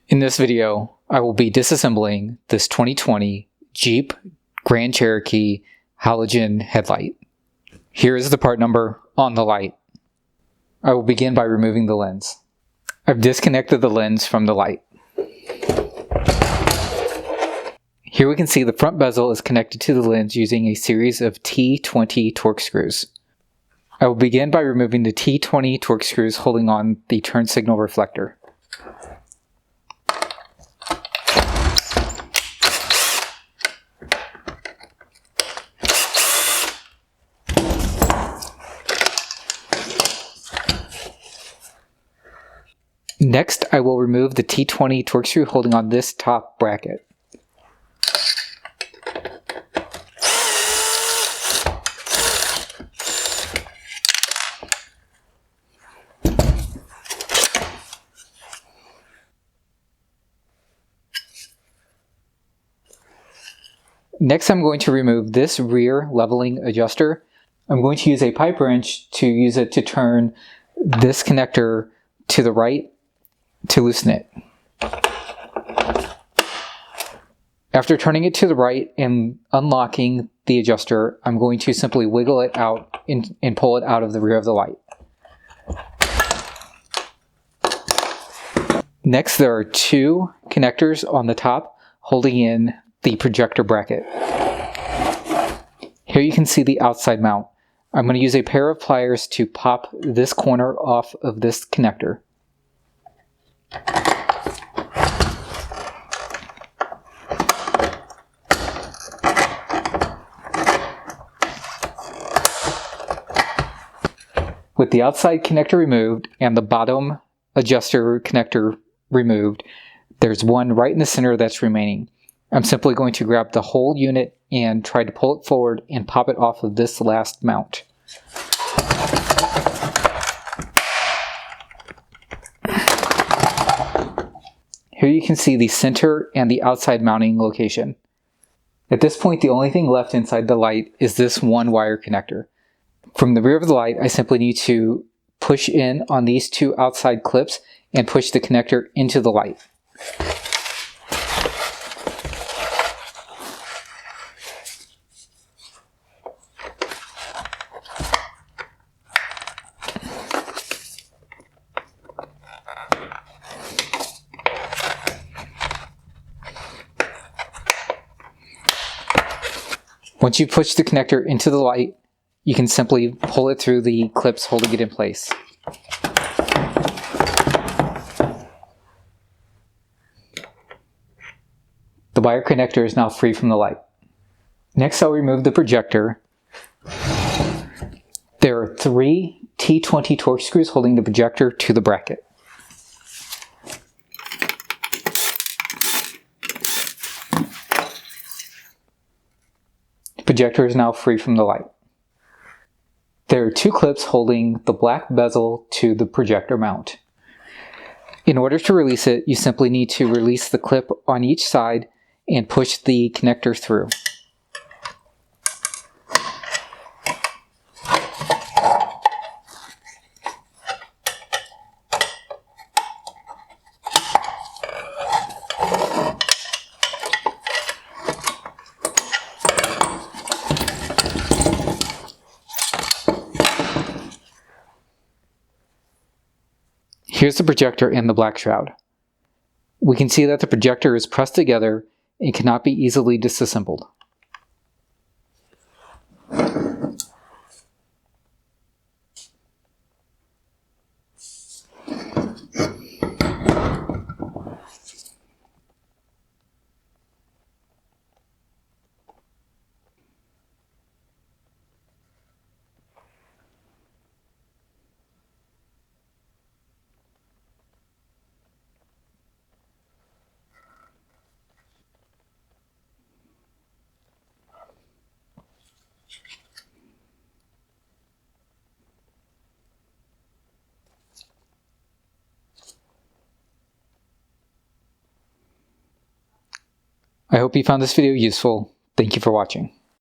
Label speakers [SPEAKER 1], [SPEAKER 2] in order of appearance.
[SPEAKER 1] In this video, I will be disassembling this 2020 Jeep Grand Cherokee Halogen Headlight. Here is the part number on the light. I will begin by removing the lens. I've disconnected the lens from the light. Here we can see the front bezel is connected to the lens using a series of T20 Torx screws. I will begin by removing the T20 Torx screws holding on the turn signal reflector. Next, I will remove the T20 Torx screw holding on this top bracket. Next, I'm going to remove this rear leveling adjuster. I'm going to use a pipe wrench to use it to turn this connector to the right to loosen it. After turning it to the right and unlocking the adjuster, I'm going to simply wiggle it out and pull it out of the rear of the light. Next, there are two connectors on the top holding in the projector bracket. Here you can see the outside mount. I'm going to use a pair of pliers to pop this corner off of this connector. With the outside connector removed and the bottom adjuster connector removed, there's one right in the center that's remaining. I'm simply going to grab the whole unit and try to pull it forward and pop it off of this last mount. Here you can see the center and the outside mounting location. At this point, the only thing left inside the light is this one wire connector. From the rear of the light, I simply need to push in on these two outside clips and push the connector into the light. Once you push the connector into the light, you can simply pull it through the clips holding it in place. The wire connector is now free from the light. Next, I'll remove the projector. There are three T20 Torx screws holding the projector to the bracket. The projector is now free from the light. There are two clips holding the black bezel to the projector mount. In order to release it, you simply need to release the clip on each side and push the connector through. Here's the projector and the black shroud. We can see that the projector is pressed together and cannot be easily disassembled. I hope you found this video useful. Thank you for watching.